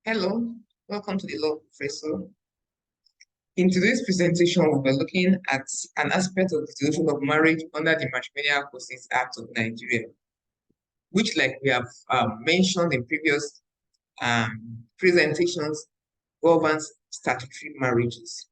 Hello, welcome to the Law Professor. In today's presentation, we'll be looking at an aspect of the dissolution of marriage under the Matrimonial Causes Act of Nigeria, which, like we have mentioned in previous presentations, governs statutory marriages,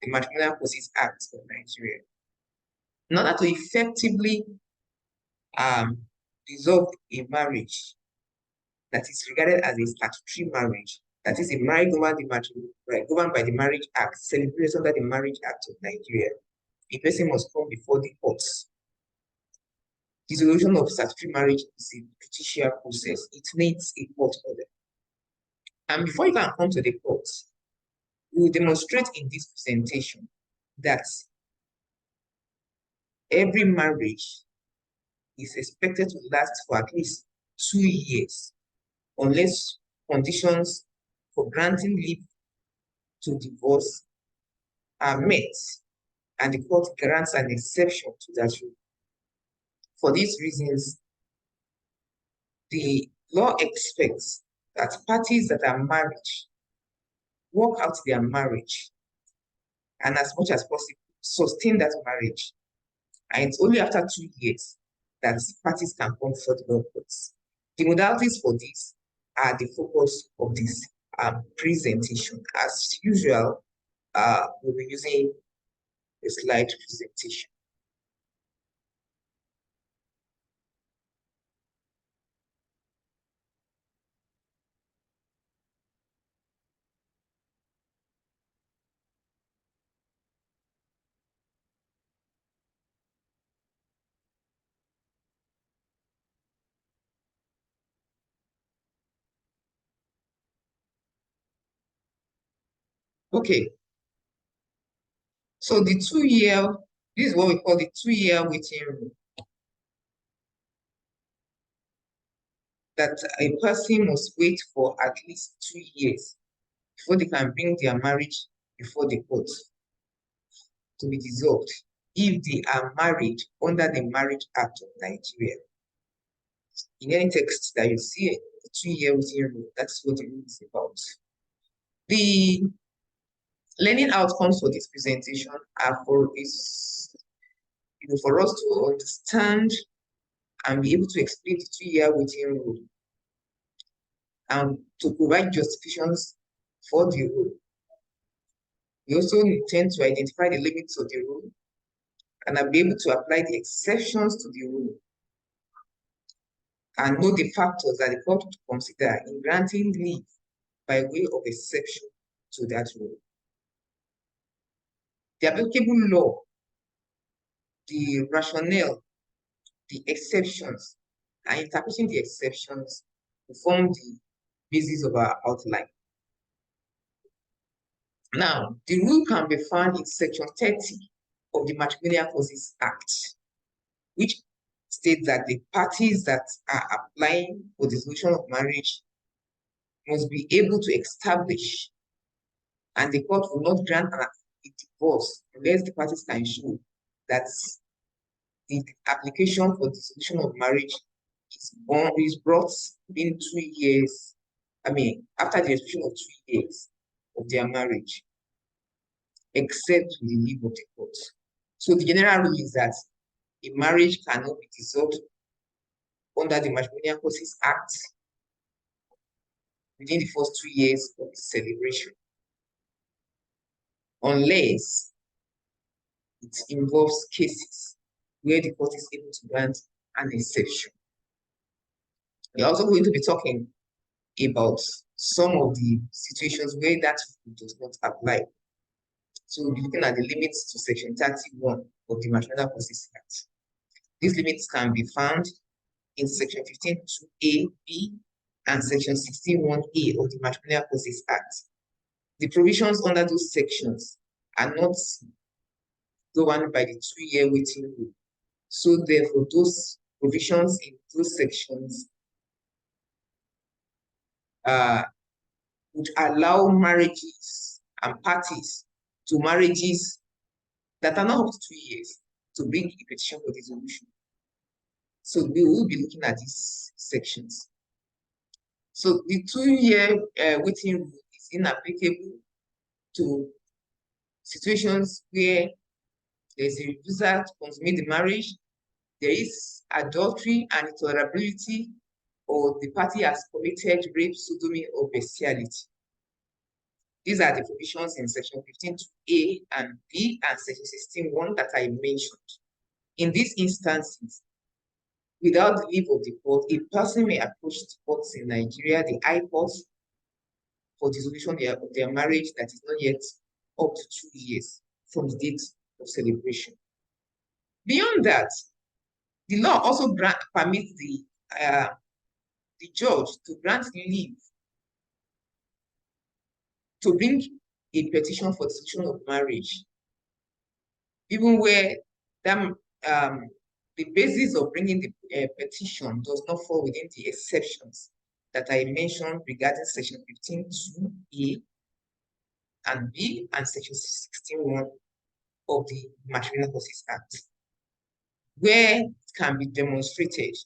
the Matrimonial Causes Act of Nigeria. In order to effectively dissolve a marriage that is regarded as a statutory marriage, that is a marriage governed by the Marriage Act, celebrated under the Marriage Act of Nigeria, a person must come before the courts. Dissolution of statutory marriage is a judicial process. It needs a court order. And before you can come to the court, we will demonstrate in this presentation that every marriage is expected to last for at least 2 years, unless conditions for granting leave to divorce are met, and the court grants an exception to that rule. For these reasons, the law expects that parties that are married work out their marriage and, as much as possible, sustain that marriage. And it's only after 2 years that parties can come before the law courts. The modalities for this are the focus of this presentation. As usual, we'll be using a slide presentation. Okay. So the 2 year, this is what we call the 2 year waiting rule. That a person must wait for at least 2 years before they can bring their marriage before the court to be dissolved if they are married under the Marriage Act of Nigeria. In any text that you see, the 2 year waiting rule, that's what the rule is about. The learning outcomes for this presentation are for us to understand and be able to explain the 2 year waiting rule and to provide justifications for the rule. We also intend to identify the limits of the rule and be able to apply the exceptions to the rule and know the factors that the court would consider in granting leave by way of exception to that rule. The applicable law, the rationale, the exceptions, and interpreting the exceptions to form the basis of our outline. Now, the rule can be found in Section 30 of the Matrimonial Causes Act, which states that the parties that are applying for dissolution of marriage must be able to establish, and the court will not grant a divorce unless the parties can show that the application for dissolution of marriage is brought within 2 years, after the expiration of 2 years of their marriage, except with the leave of the court. So the general rule is that a marriage cannot be dissolved under the Matrimonial Causes Act within the first 2 years of its celebration, unless it involves cases where the court is able to grant an exception. We're also going to be talking about some of the situations where that does not apply. So we'll be looking at the limits to Section 31 of the Matrimonial Causes Act. These limits can be found in Section 15(2)(a), (b), and Section 16(1)(a) of the Matrimonial Causes Act. The provisions under those sections are not governed by the 2 year waiting rule. So therefore, those provisions in those sections would allow marriages and parties to marriages that are not up to 2 years to bring a petition for dissolution. So we will be looking at these sections. So the 2-year waiting rule is inapplicable to situations where there's a refusal to consummate the marriage, there is adultery and intolerability, or the party has committed rape, sodomy, or bestiality. These are the provisions in section 15(2)(a) and B and section 16(1) that I mentioned. In these instances, without the leave of the court, a person may approach the courts in Nigeria, the high court, for dissolution of their marriage that is not yet up to 2 years from the date of celebration. Beyond that, the law also permits the judge to grant leave to bring a petition for dissolution of marriage, even where that, the basis of bringing the petition does not fall within the exceptions that I mentioned regarding section 15(2)(a) and B and section 16(1) of the Matrimonial Causes Act, where it can be demonstrated,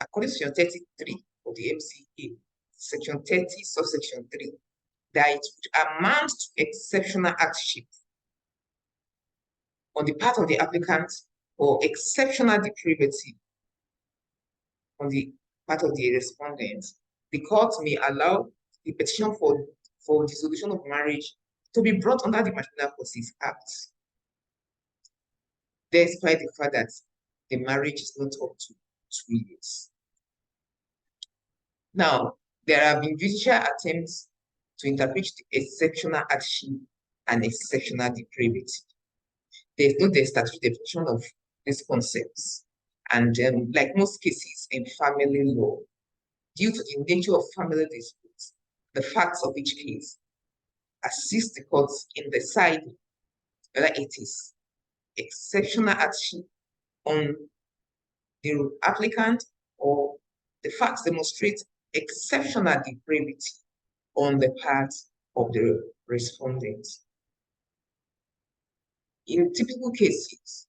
according to section 33 of the MCA, section 30, subsection 3, that it would amount to exceptional hardship on the part of the applicant or exceptional depravity on the part of the respondent. The court may allow the petition for dissolution of marriage to be brought under the Matrimonial Causes Act, despite the fact that the marriage is not up to 2 years. Now, there have been judicial attempts to interpret the exceptional hardship and exceptional depravity. There's no statutory definition of these concepts. And like most cases in family law, due to the nature of family disputes, the facts of each case assist the courts in deciding whether it is exceptional hardship on the applicant or the facts demonstrate exceptional depravity on the part of the respondent. In typical cases,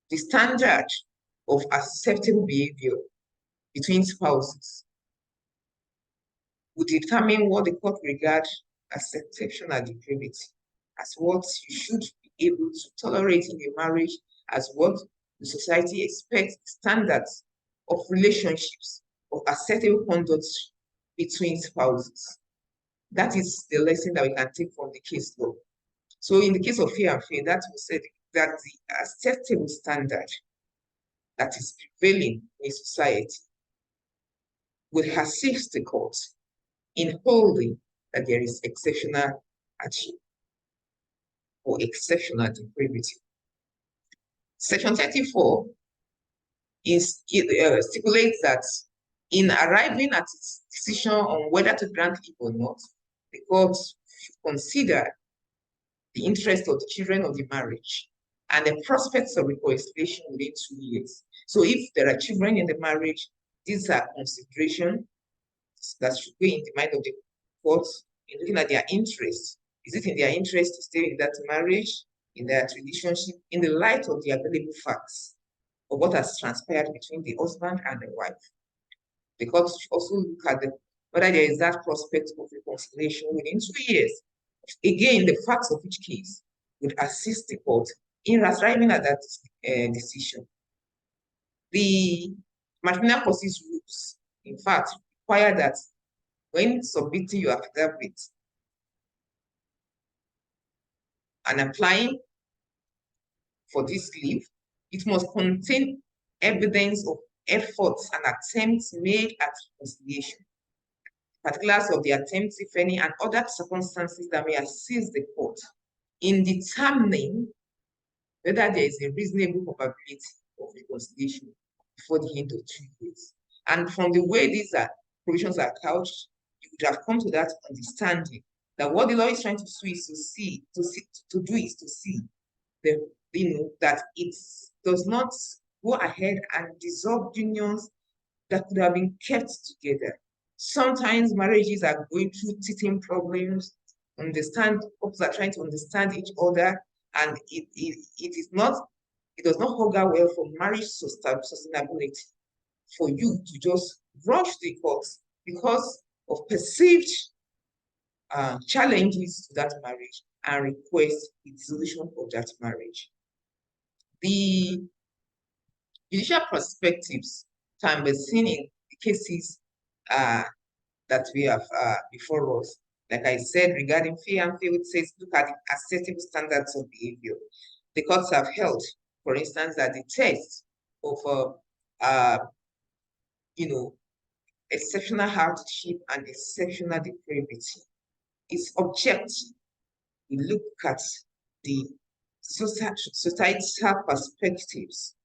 the standard of acceptable behavior between spouses would determine what the court regards as exceptional depravity, as what you should be able to tolerate in a marriage, as what the society expects standards of relationships, of acceptable conduct between spouses. That is the lesson that we can take from the case law. So in the case of fair and fair, that was said that the acceptable standard that is prevailing in society will assist the court in holding that there is exceptional hardship or exceptional depravity. Section 34 stipulates that in arriving at its decision on whether to grant leave or not, the court should consider the interest of the children of the marriage and the prospects of reconciliation within 2 years. So if there are children in the marriage, these are considerations that should be in the mind of the court in looking at their interests. Is it in their interest to stay in that marriage, in that relationship, in the light of the available facts of what has transpired between the husband and the wife? The court should also look at whether there is that prospect of reconciliation within 2 years. Again, the facts of each case would assist the court in arriving at that decision. The Matrimonial Causes rules, in fact, require that when submitting your affidavit and applying for this leave, it must contain evidence of efforts and attempts made at reconciliation, particulars of the attempts, if any, and other circumstances that may assist the court in determining whether there is a reasonable probability of reconciliation before the end of 2 years. And from the way these provisions are couched, you would have come to that understanding that what the law is trying to do is to see that it does not go ahead and dissolve unions that could have been kept together. Sometimes marriages are going through teething problems, couples are trying to understand each other, and it does not augur well for marriage sustainability for you to just rush the courts, because of perceived challenges to that marriage and request the dissolution of that marriage. The judicial perspectives can be seen in the cases that we have before us. Like I said, regarding fair and fair, it says look at the acceptable standards of behavior. The courts have held, for instance, that the test of exceptional hardship and exceptional depravity is objective. We look at the societal perspectives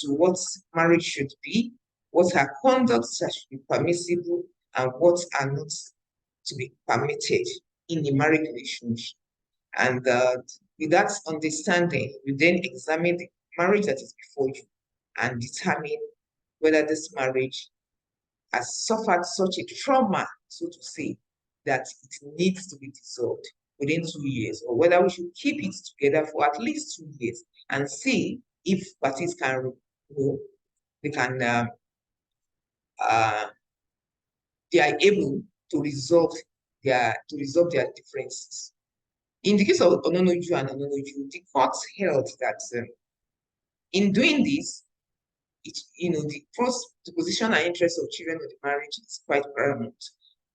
to what marriage should be, what are conducts that should be permissible, and what are not to be permitted in a marriage relationship. And with that understanding, you then examine the marriage that is before you and determine whether this marriage has suffered such a trauma, so to say, that it needs to be dissolved within 2 years, or whether we should keep it together for at least 2 years and see if parties can, they are able to resolve their differences. In the case of Ononoju and Ononoju, the court held that in doing this, the position and interest of children of the marriage is quite paramount.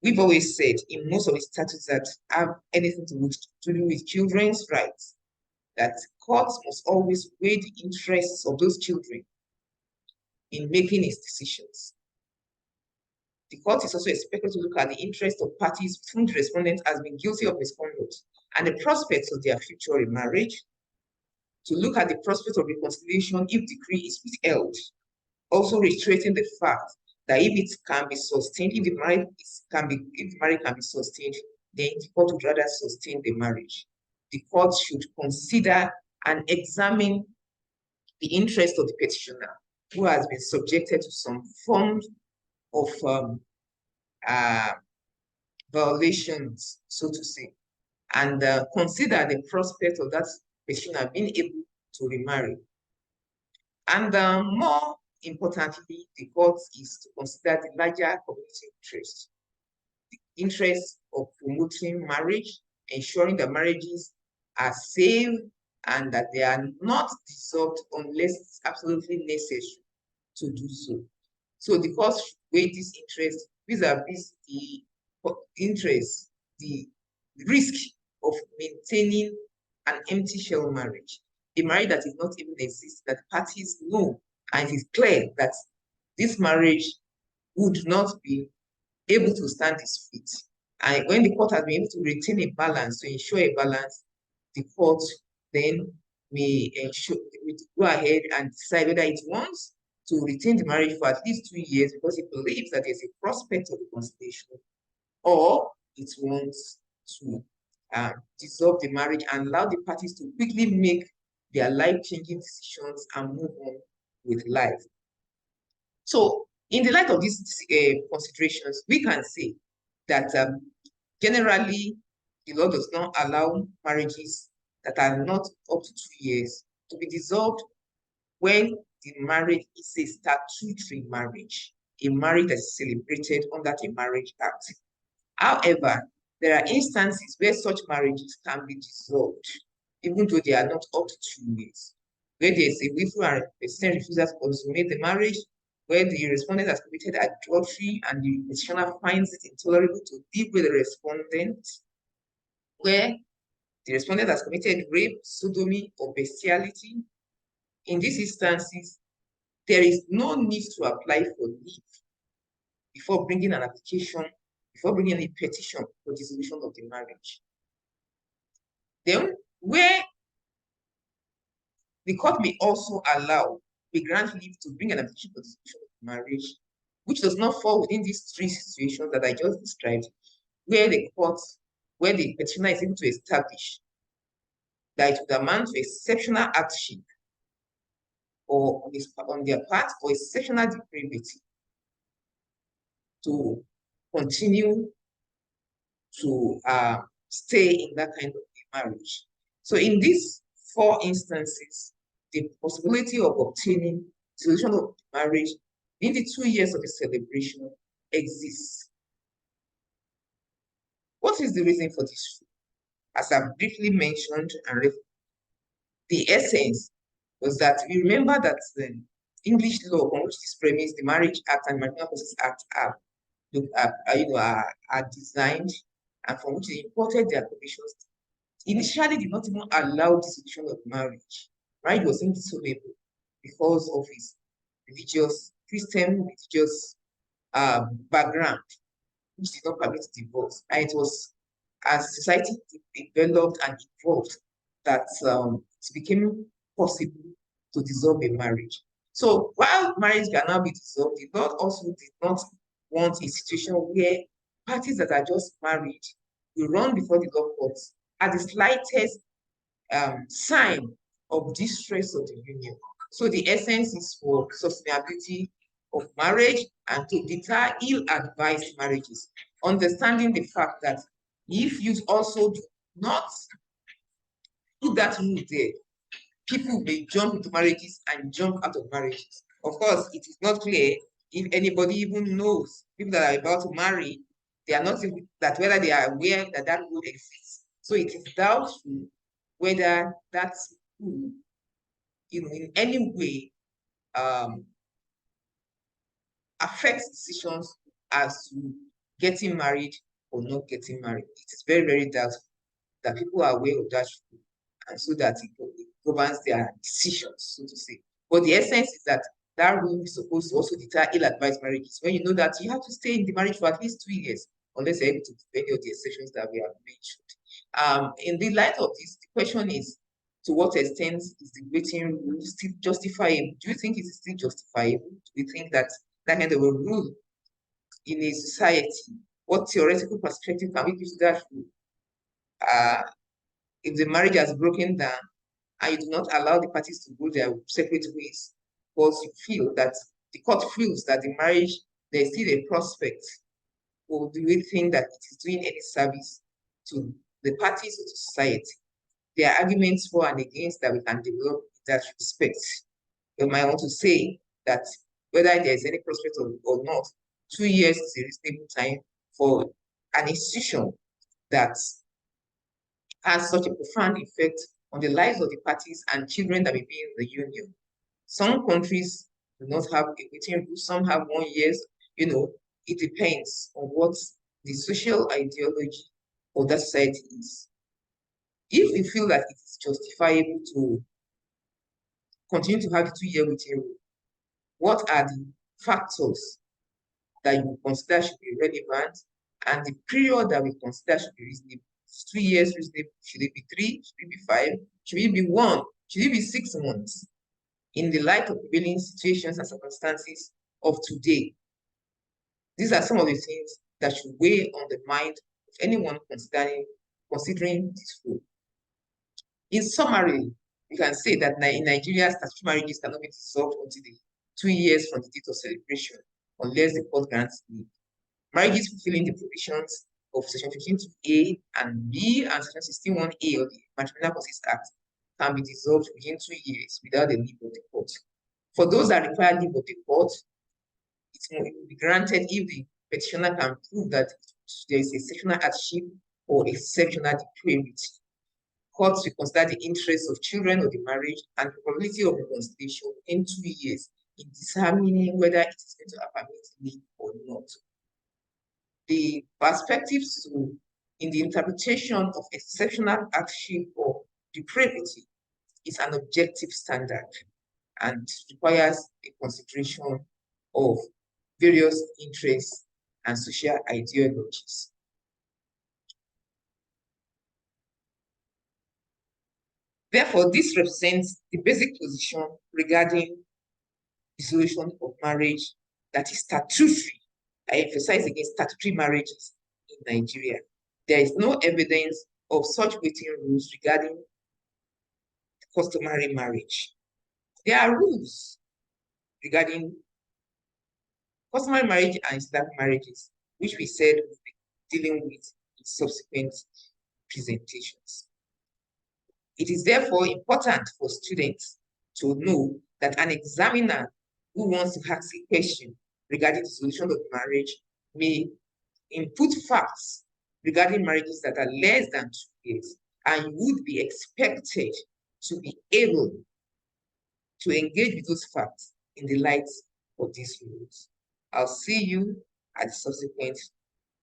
We've always said in most of the statutes that have anything to do with children's rights, that courts must always weigh the interests of those children in making its decisions. The court is also expected to look at the interest of parties with whom the respondent has been guilty of misconduct and the prospects of their future remarriage, to look at the prospect of reconciliation if decree is withheld, also reiterating the fact that if it can be sustained, if the marriage can be sustained, then the court would rather sustain the marriage. The court should consider and examine the interest of the petitioner who has been subjected to some form of violations, so to say, and consider the prospect of that petitioner being able to remarry. And more importantly, the court is to consider the larger community interest, the interest of promoting marriage, ensuring that marriages are safe and that they are not dissolved unless it's absolutely necessary to do so. So the court should weigh this interest vis-a-vis the interest, the risk of maintaining an empty shell marriage, a marriage that is not even exist, that parties know and it is clear that this marriage would not be able to stand its feet. And when the court has been able to retain a balance, to ensure a balance, the court then may go ahead and decide whether it wants to retain the marriage for at least 2 years because it believes that there's a prospect of reconciliation, or it wants to dissolve the marriage and allow the parties to quickly make their life-changing decisions and move on with life. So, in the light of these considerations, we can say that generally, the law does not allow marriages that are not up to 2 years to be dissolved when the marriage is a statutory marriage, a marriage that is celebrated under the Marriage Act. However, there are instances where such marriages can be dissolved, even though they are not up to 2 years, where there is a willful and persistent refusal to consummate the marriage, where the respondent has committed adultery and the petitioner finds it intolerable to live with the respondent, where the respondent has committed rape, sodomy, or bestiality. In these instances, there is no need to apply for leave before bringing an application, before bringing a petition for dissolution of the marriage. Then, where the court may also grant leave to bring an application for dissolution of the marriage, which does not fall within these 3 situations that I just described, where the petitioner is able to establish that it would amount to exceptional hardship or on their part, or exceptional depravity to continue to stay in that kind of a marriage. So in these 4 instances, the possibility of obtaining dissolution of marriage in the 2 years of the celebration exists. What is the reason for this? As I briefly mentioned, and the essence was that we remember that the English law on which this premise, the Marriage Act and Maternal Causes Act are designed, and from which they imported their provisions, initially did not even allow dissolution of marriage. Marriage was indissoluble because of his Christian religious background, which did not permit divorce. And it was as society developed and evolved that it became possible to dissolve a marriage. So while marriage can now be dissolved, the Lord also did not want a situation where parties that are just married will run before the law courts at the slightest sign of distress of the union. So the essence is for sustainability of marriage and to deter ill-advised marriages, understanding the fact that if you also do not put that rule there, people may jump into marriages and jump out of marriages. Of course, it is not clear if anybody even knows people that are about to marry, they are not that whether they are aware that that rule exists. So it is doubtful whether that rule, in any way affects decisions as to getting married or not getting married. It is very, very doubtful that people are aware of that rule, and so that it governs their decisions, so to say. But the essence is that that rule is supposed to also deter ill-advised marriages when you know that you have to stay in the marriage for at least 2 years, unless you're able to do any of the exceptions that we have mentioned. In the light of this, the question is, to what extent is the waiting rule still justifiable? Do you think it is still justifiable? Do you think that that kind of a rule in a society, what theoretical perspective can we give to that rule? If the marriage has broken down and you do not allow the parties to go their separate ways, because you feel that the court feels that the marriage, there is still a prospect, or do you think that it is doing any service to the parties or to society? There are arguments for and against that we can develop in that respect. You might want to say that whether there is any prospect or not, 2 years is a reasonable time for an institution that has such a profound effect on the lives of the parties and children that may be in the union. Some countries do not have a waiting rule, some have 1 year. It depends on what the social ideology of that society is. If we feel that it is justifiable to continue to have the 2 year waiting rule, what are the factors that you consider should be relevant and the period that we consider should be reasonable? 2 years reasonable? Should it be 3? Should it be 5? Should it be 1? Should it be 6 months? In the light of prevailing situations and circumstances of today, these are some of the things that should weigh on the mind of anyone considering this rule. In summary, we can say that in Nigeria, statutory marriages cannot be dissolved until the 2 years from the date of celebration, unless the court grants leave. Marriages fulfilling the provisions of Section 15(2)(a) and B and Section 16(1)(a) of the Maternal Causes Act can be dissolved within 2 years without the leave of the court. For those that require leave of the court, it will be granted if the petitioner can prove that there is exceptional hardship or exceptional depravity. Courts will consider the interests of children of the marriage and the probability of reconciliation in 2 years in determining whether it is going to permit leave or not. The perspectives in the interpretation of exceptional hardship or depravity is an objective standard and requires a consideration of various interests and social ideologies. Therefore, this represents the basic position regarding dissolution of marriage that is statutory. I emphasize again statutory marriages in Nigeria. There is no evidence of such waiting rules regarding customary marriage. There are rules regarding customary marriage and Islamic marriages, which we said we'll be dealing with in subsequent presentations. It is therefore important for students to know that an examiner who wants to ask a question regarding the solution of marriage may input facts regarding marriages that are less than 2 years, and you would be expected to be able to engage with those facts in the light of these rules. I'll see you at the subsequent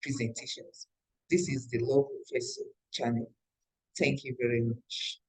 presentations. This is the Law Professor channel. Thank you very much.